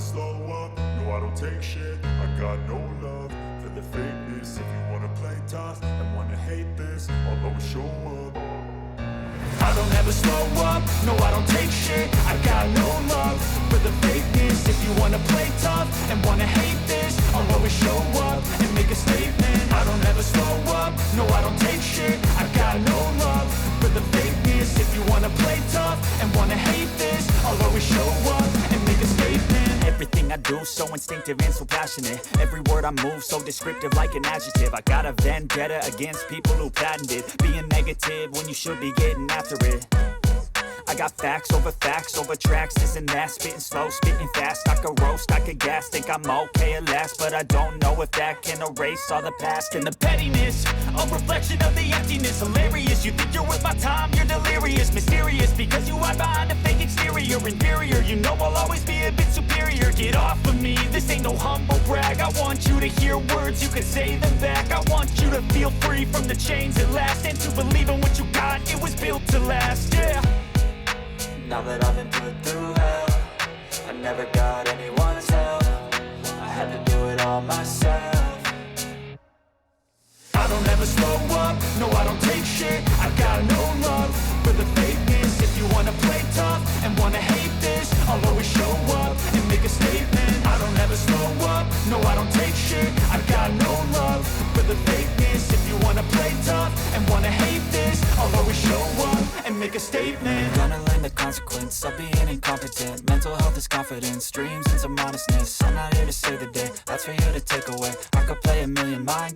slow up, no I don't take shit. I got no love for the fakeness. If you wanna play tough and wanna hate this, I'll always show up. I don't ever slow up, no I don't take shit. I got no love for the fakeness. If you wanna play tough and wanna hate this, I'll always show up and make a statement. I don't ever slow up, no I don't take shit. I got no love for the fakeness. If you wanna play tough and wanna hate this, I'll always show up and make a statement. Everything I do so instinctive and so passionate. Every word I move so descriptive like an adjective. I got a vendetta against people who patented being negative when you should be getting after it. I got facts over tracks, this and that. Spitting slow, spitting fast, I could roast, I could gas. Think I'm okay at last, but I don't know if that can erase all the past. And the pettiness, a reflection of the emptiness. Hilarious, you think you're worth my time, you're delirious. Mysterious, because you hide behind a fake exterior. Inferior, you know I'll always be a bit superior. Get off of me, this ain't no humble brag. I want you to hear words, you can say them back. I want you to feel free from the chains at last, and to believe in what you got, it was built to last, yeah. Now that I've been put through hell, I never got anyone's help. I had to do it all myself. I don't ever slow up, no I don't take shit. I got no love for the fakeness. If you wanna play tough and wanna hate this, I'll always show up and make a statement. I don't ever slow up, no I don't take shit. I got no love for the fakeness. If you wanna play tough and wanna hate this, I'll always show up and make a statement. Gonna learn the consequence of being incompetent. Mental health is confidence, dreams and some honestness. I'm not here to save the day, that's for you to take away. I could play a million mind